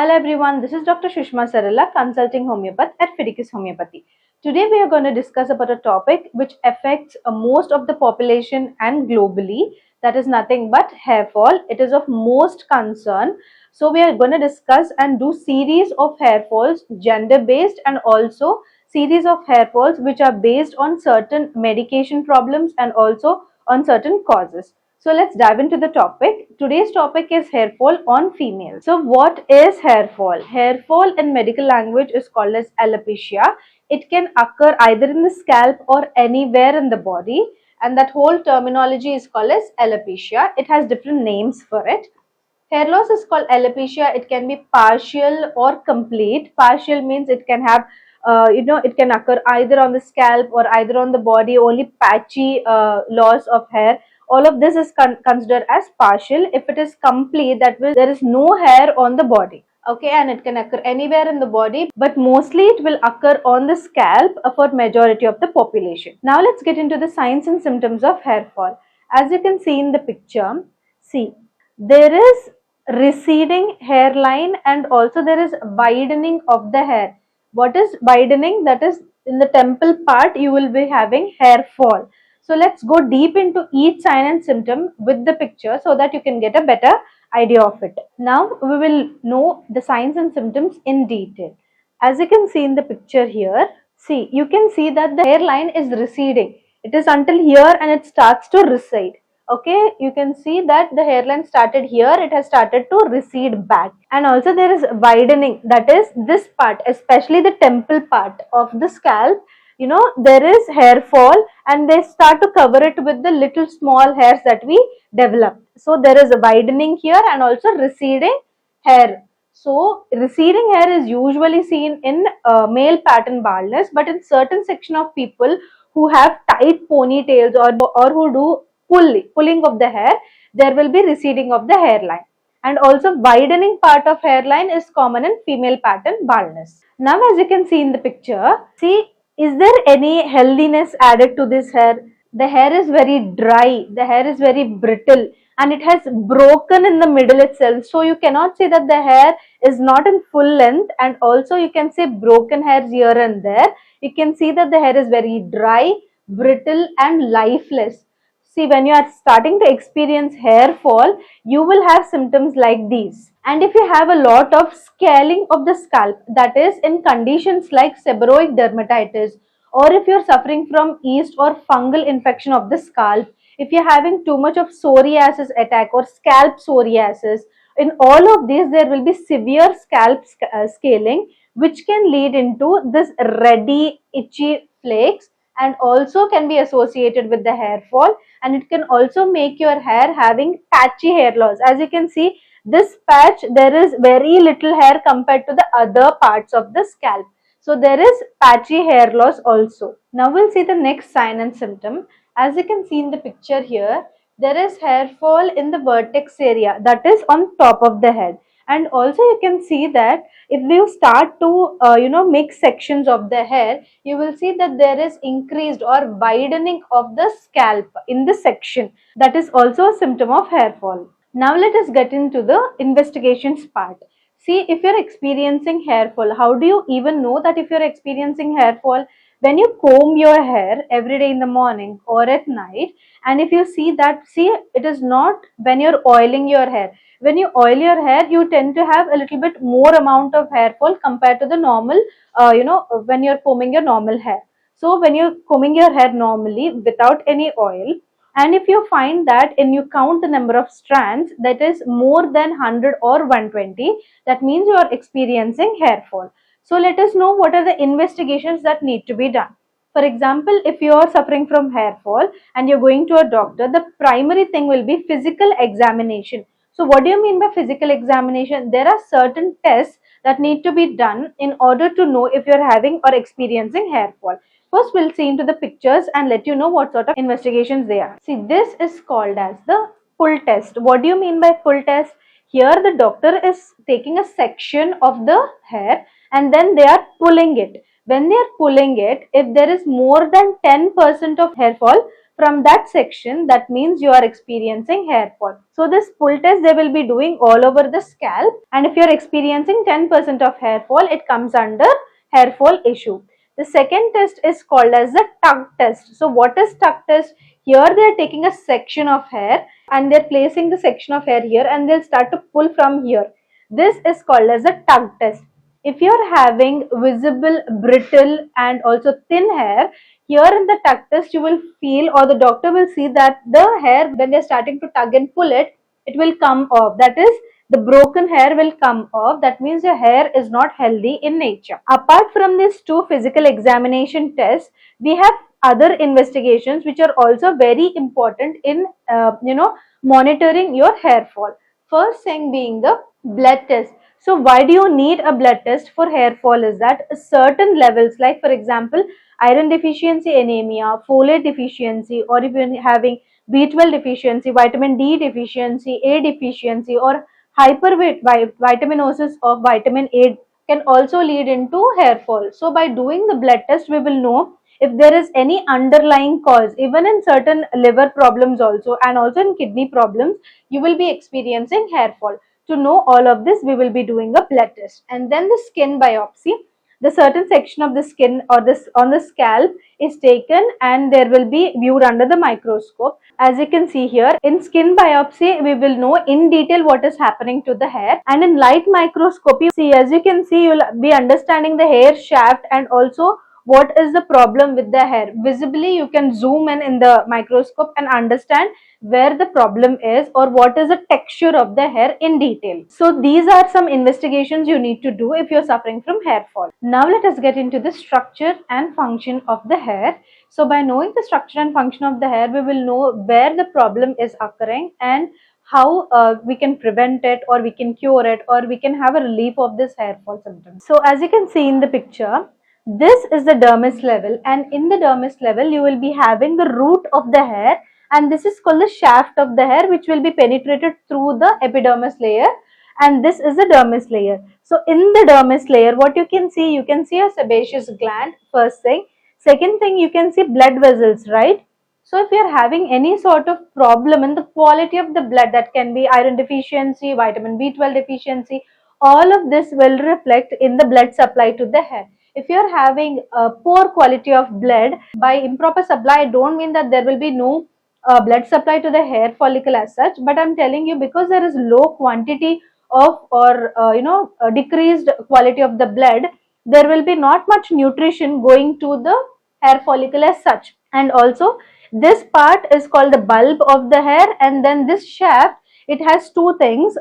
Hello everyone, this is Dr. Shushma Sarala, consulting homeopath at Fidicus Homeopathy. Today we are going to discuss about a topic which affects most of the population and globally. That is nothing but hair fall. It is of most concern. So we are going to discuss and do series of hair falls, gender based, and also series of hair falls which are based on certain medication problems and also on certain causes. So let's dive into the topic. Today's topic is hair fall on females. So what is hair fall? Hair fall in medical language is called as alopecia. It can occur either in the scalp or anywhere in the body, and that whole terminology is called as alopecia. It has different names for it. Hair loss is called alopecia. It can be partial or complete. Partial means it can have, it can occur either on the scalp or either on the body, only patchy loss of hair. All of this is considered as partial. If it is complete, that means there is no hair on the body. Okay, and it can occur anywhere in the body, but mostly it will occur on the scalp for majority of the population. Now let's get into the signs and symptoms of hair fall. As you can see in the picture, see, there is receding hairline and also there is widening of the hair. What is widening? That is in the temple part you will be having hair fall. So let's go deep into each sign and symptom with the picture so that you can get a better idea of it. Now we will know the signs and symptoms in detail. As you can see in the picture here, see, you can see that the hairline is receding. It is until here and it starts to recede. Okay, you can see that the hairline started here, it has started to recede back, and also there is widening, that is this part, especially the temple part of the scalp, there is hair fall and they start to cover it with the little small hairs that we develop. So there is a widening here and also receding hair. So receding hair is usually seen in male pattern baldness, but in certain section of people who have tight ponytails or who do pulling of the hair, there will be receding of the hairline. And also widening part of hairline is common in female pattern baldness. Now as you can see in the picture, see, is there any healthiness added to this hair? The hair is very dry, the hair is very brittle, and it has broken in the middle itself. So you cannot say that the hair is not in full length, and also you can say broken hairs here and there. You can see that the hair is very dry, brittle and lifeless. See, when you are starting to experience hair fall, you will have symptoms like these. And if you have a lot of scaling of the scalp, that is in conditions like seborrheic dermatitis, or if you are suffering from yeast or fungal infection of the scalp, if you are having too much of psoriasis attack or scalp psoriasis, in all of these there will be severe scalp scaling, which can lead into this reddy, itchy flakes, and also can be associated with the hair fall, and it can also make your hair having patchy hair loss. As you can see, this patch, there is very little hair compared to the other parts of the scalp. So there is patchy hair loss also. Now we'll see the next sign and symptom. As you can see in the picture here, there is hair fall in the vertex area, that is on top of the head. And also you can see that if you start to make sections of the hair, you will see that there is increased or widening of the scalp in the section. That is also a symptom of hair fall. Now let us get into the investigations part. See, if you're experiencing hair fall, how do you even know that if you're experiencing hair fall? When you comb your hair every day in the morning or at night, and if you see that, see, it is not when you're oiling your hair. When you oil your hair, you tend to have a little bit more amount of hair fall compared to the normal, when you're combing your normal hair. So when you're combing your hair normally without any oil, and if you find that and you count the number of strands that is more than 100 or 120, that means you are experiencing hair fall. So let us know what are the investigations that need to be done. For example, if you are suffering from hair fall and you're going to a doctor, the primary thing will be physical examination. So what do you mean by physical examination? There are certain tests that need to be done in order to know if you're having or experiencing hair fall. First, we'll see into the pictures and let you know what sort of investigations they are. See, this is called as the pull test. What do you mean by pull test? Here, the doctor is taking a section of the hair and then they are pulling it. When they are pulling it, if there is more than 10% of hair fall, from that section, that means you are experiencing hair fall. So this pull test they will be doing all over the scalp, and if you are experiencing 10% of hair fall, it comes under hair fall issue. The second test is called as the tug test. So what is tug test? Here they are taking a section of hair and they're placing the section of hair here and they'll start to pull from here. This is called as a tug test. If you're having visible, brittle and also thin hair, here in the tug test you will feel, or the doctor will see, that the hair, when they're starting to tug and pull it, it will come off. That is, the broken hair will come off. That means your hair is not healthy in nature. Apart from these two physical examination tests, we have other investigations which are also very important in monitoring your hair fall. First thing being the blood test. So why do you need a blood test for hair fall is that certain levels, like for example iron deficiency anemia, folate deficiency, or if you're having B12 deficiency, vitamin D deficiency, A deficiency, or hypervitaminosis of vitamin A can also lead into hair fall. So by doing the blood test, we will know if there is any underlying cause. Even in certain liver problems also, and also in kidney problems, you will be experiencing hair fall. To know all of this, we will be doing a blood test. And then the skin biopsy. The certain section of the skin or this on the scalp is taken and there will be viewed under the microscope. As you can see here, in skin biopsy, we will know in detail what is happening to the hair, and in light microscopy, see, as you can see, you'll be understanding the hair shaft and also what is the problem with the hair. Visibly, you can zoom in the microscope and understand where the problem is or what is the texture of the hair in detail. So these are some investigations you need to do if you're suffering from hair fall. Now let us get into the structure and function of the hair. So by knowing the structure and function of the hair, we will know where the problem is occurring and how we can prevent it, or we can cure it, or we can have a relief of this hair fall symptoms. So as you can see in the picture, this is the dermis level, and in the dermis level you will be having the root of the hair, and this is called the shaft of the hair, which will be penetrated through the epidermis layer, and this is the dermis layer. So in the dermis layer, what you can see a sebaceous gland, first thing. Second thing, you can see blood vessels, right? So if you are having any sort of problem in the quality of the blood, that can be iron deficiency, vitamin B12 deficiency, all of this will reflect in the blood supply to the hair. If you are having a poor quality of blood, by improper supply, I don't mean that there will be no blood supply to the hair follicle as such, but I'm telling you, because there is low quantity of, or decreased quality of the blood, there will be not much nutrition going to the hair follicle as such. And also this part is called the bulb of the hair, and then this shaft, it has two things.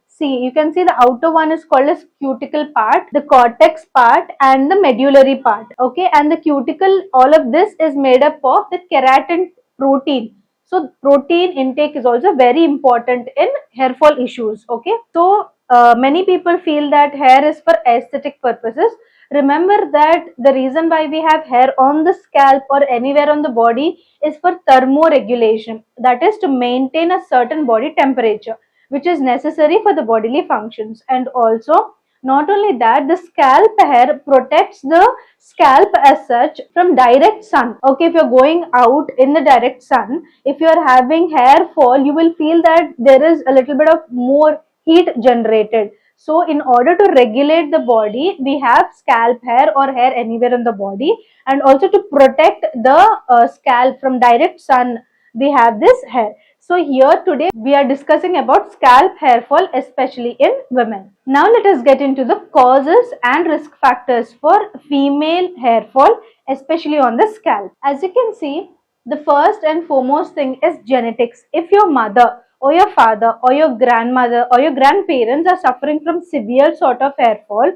See, you can see the outer one is called as cuticle part, the cortex part, and the medullary part. Okay, and the cuticle, all of this is made up of the keratin protein. So protein intake is also very important in hair fall issues. Okay, so many people feel that hair is for aesthetic purposes. Remember that the reason why we have hair on the scalp or anywhere on the body is for thermoregulation. That is to maintain a certain body temperature, which is necessary for the bodily functions. And also, not only that, the scalp hair protects the scalp as such from direct sun. Okay, if you're going out in the direct sun, if you're having hair fall, you will feel that there is a little bit of more heat generated. So in order to regulate the body, we have scalp hair or hair anywhere on the body, and also to protect the scalp from direct sun, we have this hair. So here today we are discussing about scalp hair fall, especially in women. Now let us get into the causes and risk factors for female hair fall, especially on the scalp. As you can see, the first and foremost thing is genetics. If your mother or your father or your grandmother or your grandparents are suffering from severe sort of hair fall,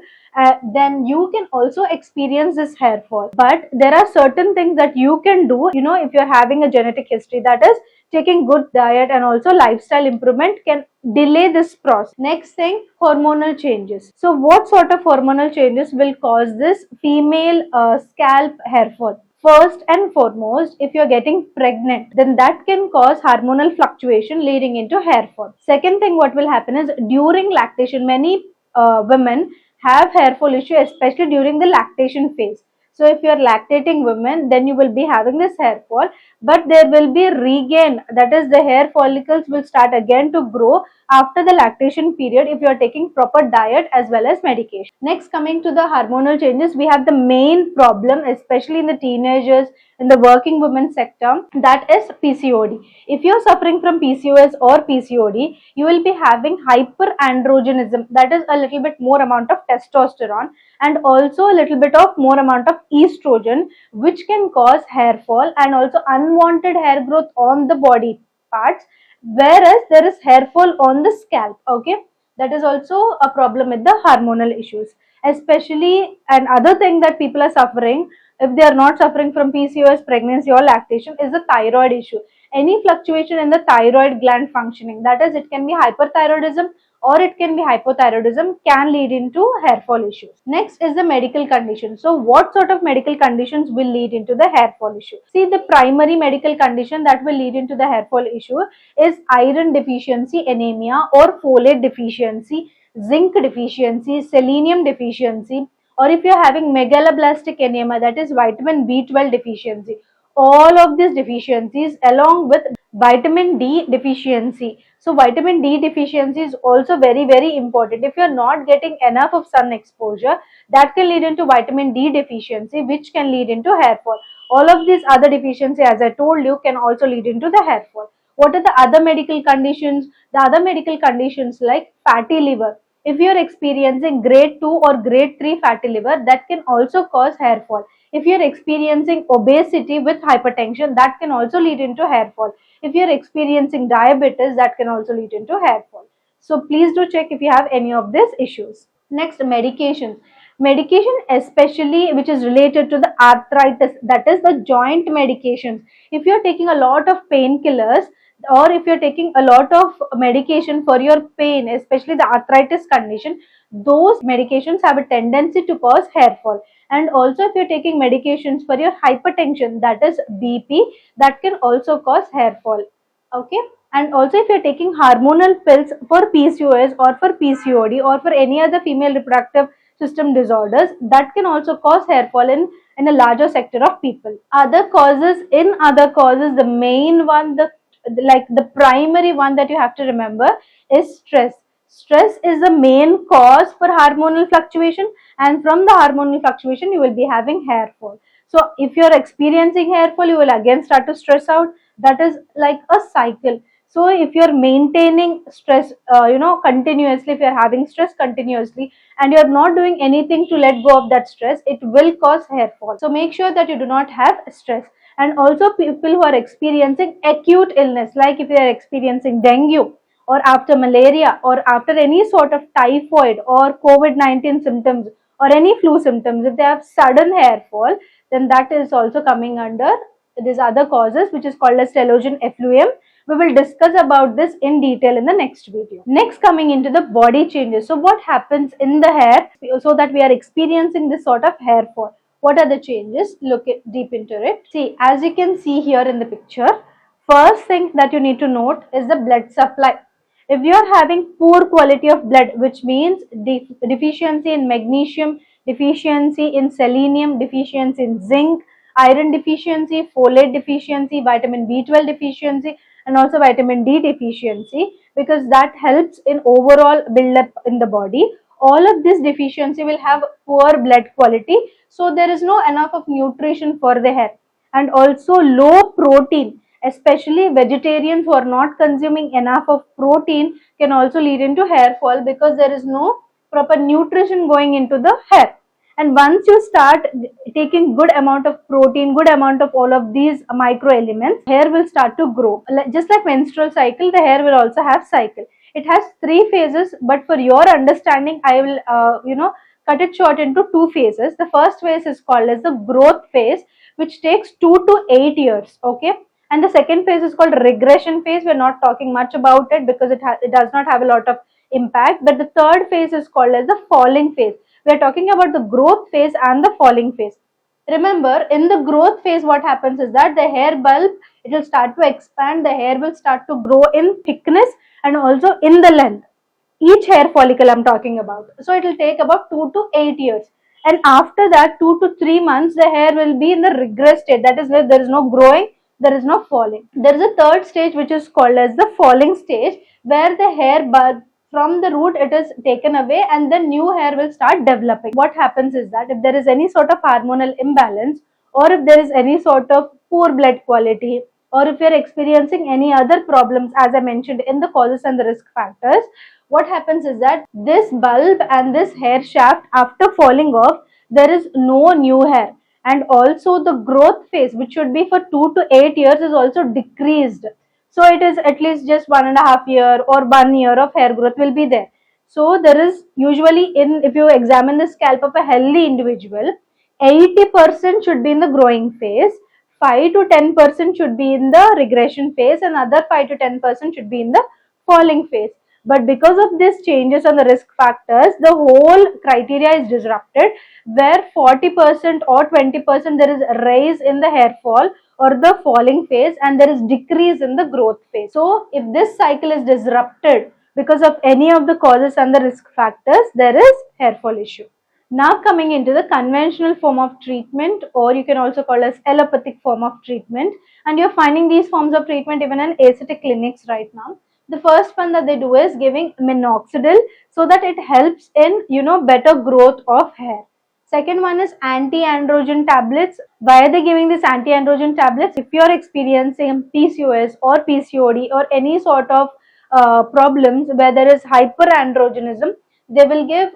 then you can also experience this hair fall. But there are certain things that you can do, if you're having a genetic history, that is taking good diet and also lifestyle improvement can delay this process. Next thing, hormonal changes. So what sort of hormonal changes will cause this female scalp hair fall? First and foremost, if you're getting pregnant, then that can cause hormonal fluctuation leading into hair fall. Second thing, what will happen is during lactation, many women have hair fall issue, especially during the lactation phase. So if you are lactating women, then you will be having this hair fall, but there will be regain, that is the hair follicles will start again to grow after the lactation period if you are taking proper diet as well as medication. Next, coming to the hormonal changes, we have the main problem, especially in the teenagers, in the working women sector, that is PCOD. If you are suffering from PCOS or PCOD, you will be having hyperandrogenism, that is a little bit more amount of testosterone and also a little bit of more amount of estrogen, which can cause hair fall and also unwanted hair growth on the body parts, whereas there is hair fall on the scalp. Okay, that is also a problem with the hormonal issues, especially. And other thing that people are suffering, if they are not suffering from PCOS, pregnancy or lactation, is the thyroid issue. Any fluctuation in the thyroid gland functioning, that is, it can be hyperthyroidism or it can be hypothyroidism, can lead into hair fall issues. Next is the medical condition. So what sort of medical conditions will lead into the hair fall issue? See, the primary medical condition that will lead into the hair fall issue is iron deficiency anemia or folate deficiency, zinc deficiency, selenium deficiency, or if you're having megaloblastic anemia, that is vitamin B12 deficiency. All of these deficiencies along with vitamin D deficiency. So vitamin D deficiency is also very important. If you're not getting enough of sun exposure, that can lead into vitamin D deficiency, which can lead into hair fall. All of these other deficiency, as I told you, can also lead into the hair fall. What are the other medical conditions? The other medical conditions like fatty liver. If you are experiencing grade 2 or grade 3 fatty liver, that can also cause hair fall. If you are experiencing obesity with hypertension, that can also lead into hair fall. If you are experiencing diabetes, that can also lead into hair fall. So please do check if you have any of these issues. Next, medications. Medication especially which is related to the arthritis, that is the joint medications. If you are taking a lot of painkillers or if you're taking a lot of medication for your pain, especially the arthritis condition, those medications have a tendency to cause hair fall. And also if you're taking medications for your hypertension, that is BP, that can also cause hair fall. Okay, and also if you're taking hormonal pills for PCOS or for PCOD or for any other female reproductive system disorders, that can also cause hair fall in a larger sector of people. Other causes, the main one, the primary one that you have to remember is stress. Stress is the main cause for hormonal fluctuation, and from the hormonal fluctuation you will be having hair fall. So if you are experiencing hair fall, you will again start to stress out. That is like a cycle. So if you are maintaining stress continuously, if you are having stress continuously and you are not doing anything to let go of that stress, it will cause hair fall. So make sure that you do not have stress. And also people who are experiencing acute illness, like if you are experiencing dengue or after malaria or after any sort of typhoid or COVID-19 symptoms or any flu symptoms, if they have sudden hair fall, then that is also coming under these other causes, which is called as telogen effluvium. We will discuss about this in detail in the next video. Next, coming into the body changes. So what happens in the hair so that we are experiencing this sort of hair fall? What are the changes? Look deep into it. See, as you can see here in the picture, first thing that you need to note is the blood supply. If you are having poor quality of blood, which means deficiency in magnesium, deficiency in selenium, deficiency in zinc, iron deficiency, folate deficiency, vitamin B12 deficiency, and also vitamin D deficiency, because that helps in overall build up in the body. All of this deficiency will have poor blood quality, so there is no enough of nutrition for the hair. And also low protein, especially vegetarians who are not consuming enough of protein, can also lead into hair fall because there is no proper nutrition going into the hair. And once you start taking good amount of protein, good amount of all of these micro elements, hair will start to grow. Just like menstrual cycle, the hair will also have cycle. It has 3 phases, but for your understanding, I will cut it short into 2 phases. The first phase is called as the growth phase, which takes 2 to 8 years. Okay, and the second phase is called regression phase. We're not talking much about it because it does not have a lot of impact. But the third phase is called as the falling phase. We are talking about the growth phase and the falling phase. Remember, in the growth phase, what happens is that the hair bulb, it will start to expand, the hair will start to grow in thickness and also in the length. Each hair follicle I'm talking about. So it will take about 2 to 8 years. and after that 2 to 3 months the hair will be in the regress state, that is where there is no growing, there is no falling. There is a third stage which is called as the falling stage, where the hair bud from the root it is taken away and then new hair will start developing. What happens is that if there is any sort of hormonal imbalance, or if there is any sort of poor blood quality, or if you are experiencing any other problems as I mentioned in the causes and the risk factors, what happens is that this bulb and this hair shaft after falling off, there is no new hair, and also the growth phase which should be for 2 to 8 years is also decreased. So it is at least just 1.5 year or 1 year of hair growth will be there. So there is usually, in if you examine the scalp of a healthy individual, 80% should be in the growing phase, 5 to 10% should be in the regression phase, and other 5 to 10% should be in the falling phase. But because of these changes on the risk factors, the whole criteria is disrupted, where 40% or 20% there is a rise in the hair fall or the falling phase, and there is decrease in the growth phase. So if this cycle is disrupted because of any of the causes and the risk factors, there is hair fall issue. Now coming into the conventional form of treatment, or you can also call as allopathic form of treatment, and you're finding these forms of treatment even in aesthetic clinics right now. The first one that they do is giving minoxidil, so that it helps in better growth of hair. Second one is anti-androgen tablets. Why are they giving this anti-androgen tablets? If you are experiencing PCOS or PCOD or any sort of problems where there is hyperandrogenism, they will give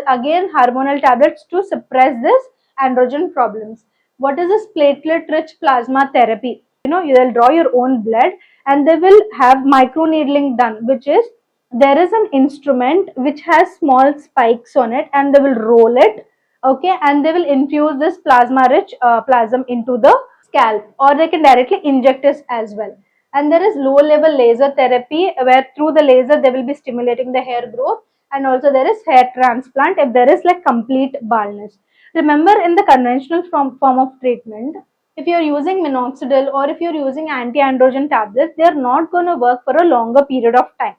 again hormonal tablets to suppress this androgen problems. What is this platelet rich plasma therapy? You will draw your own blood and they will have microneedling done, which is there is an instrument which has small spikes on it and they will roll it, okay, and they will infuse this plasma rich plasm into the scalp, or they can directly inject it as well. And there is low level laser therapy, where through the laser they will be stimulating the hair growth, and also there is hair transplant if there is like complete baldness. Remember, in the conventional form of treatment, if you are using minoxidil or if you are using anti-androgen tablets, they are not going to work for a longer period of time.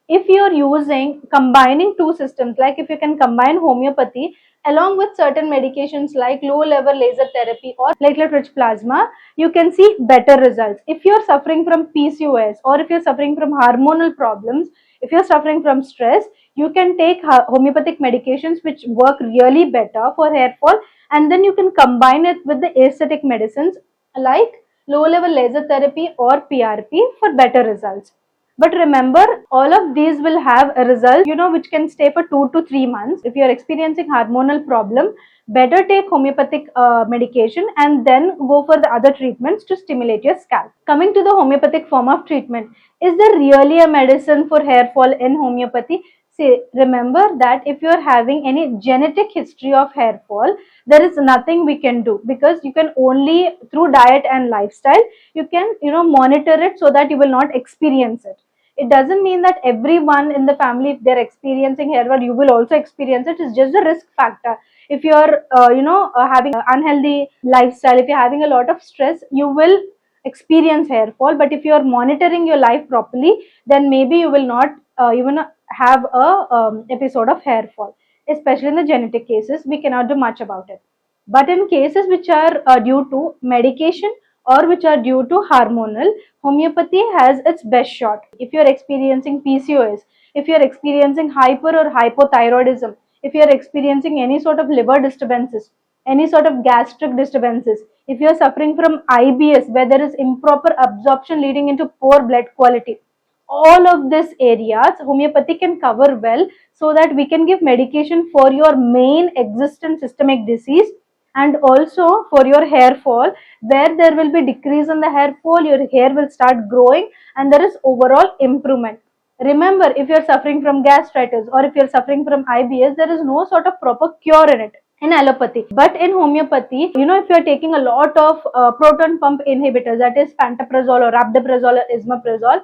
If you are combining two systems, like if you can combine homeopathy along with certain medications like low level laser therapy or platelet rich plasma, you can see better results. If you are suffering from PCOS, or if you are suffering from hormonal problems, if you are suffering from stress, you can take homeopathic medications which work really better for hair fall, and then you can combine it with the aesthetic medicines like low level laser therapy or PRP for better results. But remember, all of these will have a result, which can stay for 2 to 3 months. If you are experiencing hormonal problem, better take homeopathic medication and then go for the other treatments to stimulate your scalp. Coming to the homeopathic form of treatment, is there really a medicine for hair fall in homeopathy? See, remember that if you are having any genetic history of hair fall, there is nothing we can do, because you can only through diet and lifestyle you can monitor it so that you will not experience it. It doesn't mean that everyone in the family, if they're experiencing hair fall, you will also experience it. It's just a risk factor. If you are having an unhealthy lifestyle, if you're having a lot of stress, you will experience hair fall. But if you are monitoring your life properly, then maybe you will not even have a episode of hair fall. Especially in the genetic cases, we cannot do much about it. But in cases which are due to medication or which are due to hormonal, homeopathy has its best shot. If you are experiencing PCOS, if you are experiencing hyper or hypothyroidism, if you are experiencing any sort of liver disturbances, any sort of gastric disturbances, if you are suffering from IBS where there is improper absorption leading into poor blood quality, all of these areas homeopathy can cover well, so that we can give medication for your main existent systemic disease and also for your hair fall, where there will be decrease in the hair fall, your hair will start growing and there is overall improvement. Remember, if you are suffering from gastritis or if you are suffering from IBS, there is no sort of proper cure in it in allopathy. But in homeopathy, if you are taking a lot of proton pump inhibitors, that is pantoprazole or rabdaprazole or esomeprazole,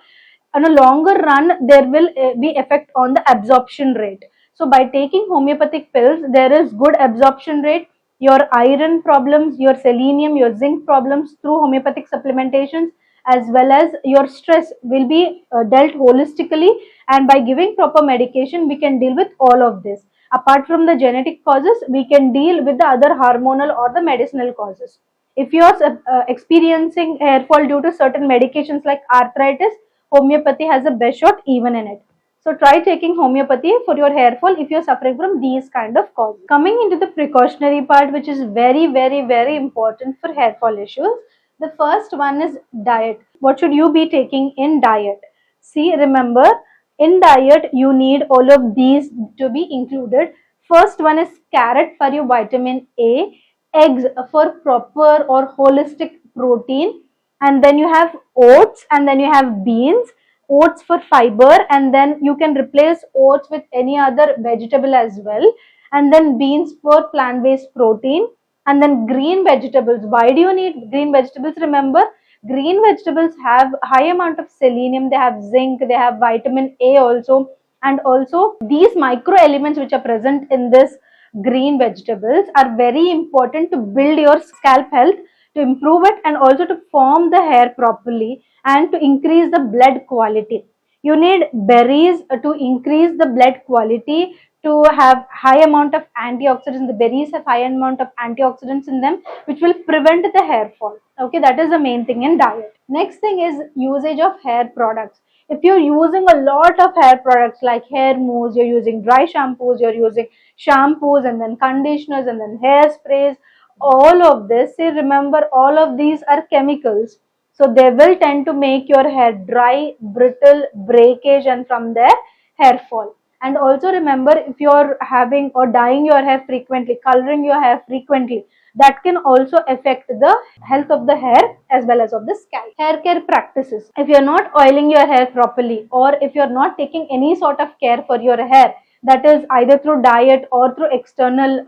on a longer run there will be effect on the absorption rate. So by taking homeopathic pills, there is good absorption rate. Your iron problems, your selenium, your zinc problems through homeopathic supplementations, as well as your stress will be dealt holistically, and by giving proper medication we can deal with all of this. Apart from the genetic causes, we can deal with the other hormonal or the medicinal causes. If you are experiencing hair fall due to certain medications like arthritis, homeopathy has a best shot even in it. So try taking homeopathy for your hair fall if you're suffering from these kind of causes. Coming into the precautionary part, which is very important for hair fall issues. The first one is diet. What should you be taking in diet? See, remember, in diet you need all of these to be included. First one is carrot for your vitamin A, eggs for proper or holistic protein, and then you have oats, and then you have beans. Oats for fiber, and then you can replace oats with any other vegetable as well, and then beans for plant-based protein, and then green vegetables. Why do you need green vegetables? Remember, green vegetables have high amount of selenium, they have zinc, they have vitamin A also, and also these micro elements which are present in this green vegetables are very important to build your scalp health, to improve it, and also to form the hair properly and to increase the blood quality. You need berries to increase the blood quality, to have high amount of antioxidants. The berries have high amount of antioxidants in them, which will prevent the hair fall. Okay, that is the main thing in diet. Next thing is usage of hair products. If you're using a lot of hair products like hair mousse, you're using dry shampoos, you're using shampoos and then conditioners and then hairsprays, all of this, see, remember, all of these are chemicals, so they will tend to make your hair dry, brittle, breakage, and from there hair fall. And also remember, if you're having or dyeing your hair frequently, coloring your hair frequently, that can also affect the health of the hair as well as of the scalp. Hair care practices. If you're not oiling your hair properly, or if you're not taking any sort of care for your hair, that is either through diet or through external,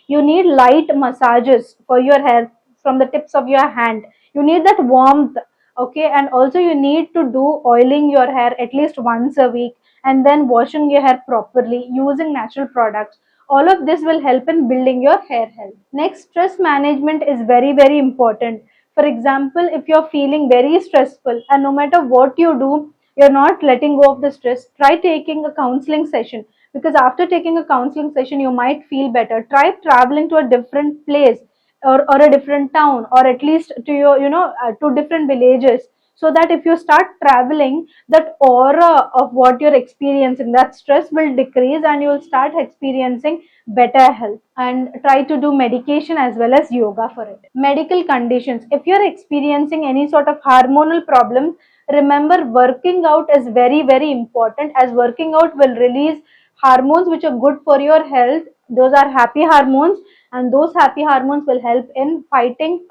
you need light massages for your hair from the tips of your hand. You need that warmth. Okay, and also you need to do oiling your hair at least once a week, and then washing your hair properly using natural products. All of this will help in building your hair health. Next, stress management is very important. For example, if you're feeling very stressful and no matter what you do, you're not letting go of the stress, try taking a counseling session, because after taking a counseling session you might feel better. Try traveling to a different place, or a different town, or at least to your to different villages, so that if you start traveling, that aura of what you're experiencing, that stress will decrease and you'll start experiencing better health. And try to do medication as well as yoga for it. Medical conditions. If you're experiencing any sort of hormonal problems, remember, working out is very important, as working out will release hormones which are good for your health. Those are happy hormones, and those happy hormones will help in fighting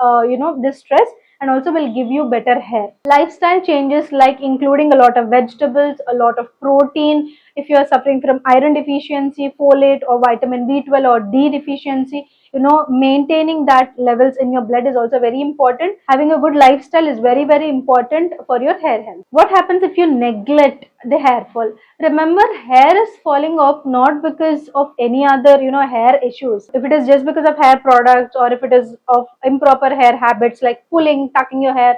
this stress, and also will give you better hair. Lifestyle changes like including a lot of vegetables, a lot of protein. If you are suffering from iron deficiency, folate or vitamin B12 or D deficiency, maintaining that levels in your blood is also very important. Having a good lifestyle is very important for your hair health. What happens if you neglect the hair fall? Remember, hair is falling off not because of any other hair issues. If it is just because of hair products, or if it is of improper hair habits like pulling, tucking your hair,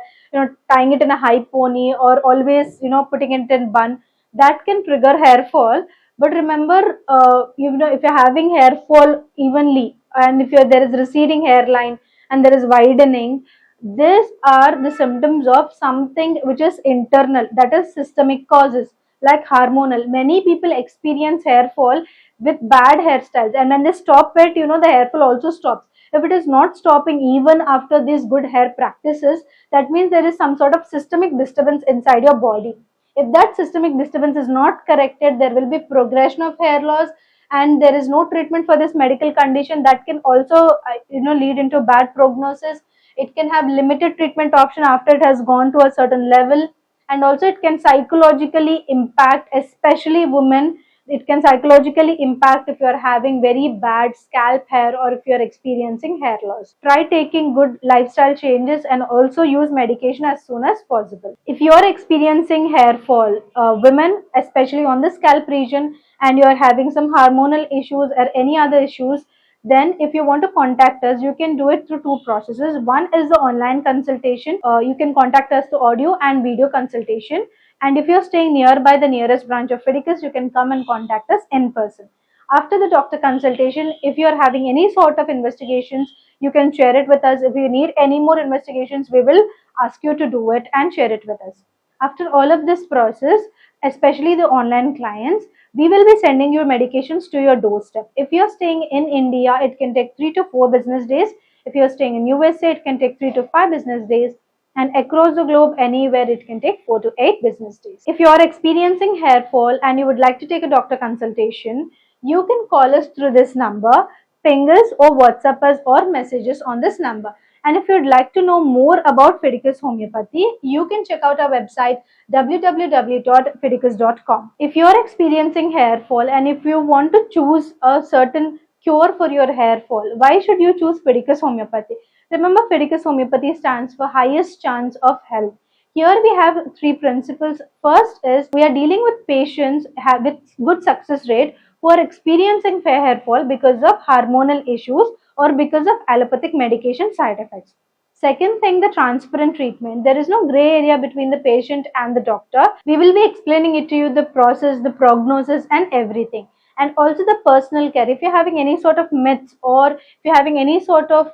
tying it in a high pony, or always putting it in bun, that can trigger hair fall. But remember, if you're having hair fall evenly, and if there is receding hairline and there is widening, these are the symptoms of something which is internal, that is systemic causes like hormonal. Many people experience hair fall with bad hairstyles, and when they stop it, the hair fall also stops. If it is not stopping even after these good hair practices, that means there is some sort of systemic disturbance inside your body. If that systemic disturbance is not corrected, there will be progression of hair loss, and there is no treatment for this medical condition. That can also lead into bad prognosis. It can have limited treatment option after it has gone to a certain level, and also it can psychologically impact, especially women. It can psychologically impact if you are having very bad scalp hair, or if you are experiencing hair loss. Try taking good lifestyle changes and also use medication as soon as possible. If you are experiencing hair fall, women especially on the scalp region, and you are having some hormonal issues or any other issues, then if you want to contact us, you can do it through two processes. One is the online consultation. You can contact us through audio and video consultation. And if you're staying nearby the nearest branch of Fidicus, you can come and contact us in person. After the doctor consultation, if you are having any sort of investigations, you can share it with us. If you need any more investigations, we will ask you to do it and share it with us. After all of this process, especially the online clients, we will be sending your medications to your doorstep. If you're staying in India, it can take 3 to 4 business days. If you're staying in USA, it can take 3 to 5 business days. And across the globe, anywhere, it can take 4 to 8 business days. If you are experiencing hair fall and you would like to take a doctor consultation, you can call us through this number, ping us or WhatsApp us or messages on this number. And if you'd like to know more about Fidicus Homeopathy, you can check out our website www.fidicus.com. If you are experiencing hair fall and if you want to choose a certain cure for your hair fall, why should you choose Fidicus Homeopathy? Remember, Fidicus Homeopathy stands for highest chance of health. Here we have 3 principles. First is we are dealing with patients with good success rate who are experiencing hair fall because of hormonal issues or because of allopathic medication side effects. Second thing, the transparent treatment. There is no gray area between the patient and the doctor. We will be explaining it to you, the process, the prognosis and everything. And also the personal care. If you're having any sort of myths or if you're having any sort of,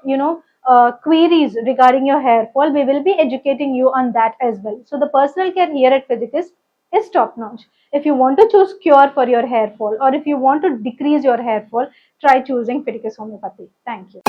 queries regarding your hair fall, we will be educating you on that as well. So the personal care here at Fidicus is top notch. If you want to choose cure for your hair fall or if you want to decrease your hair fall, try choosing Fidicus Homeopathy. Thank you.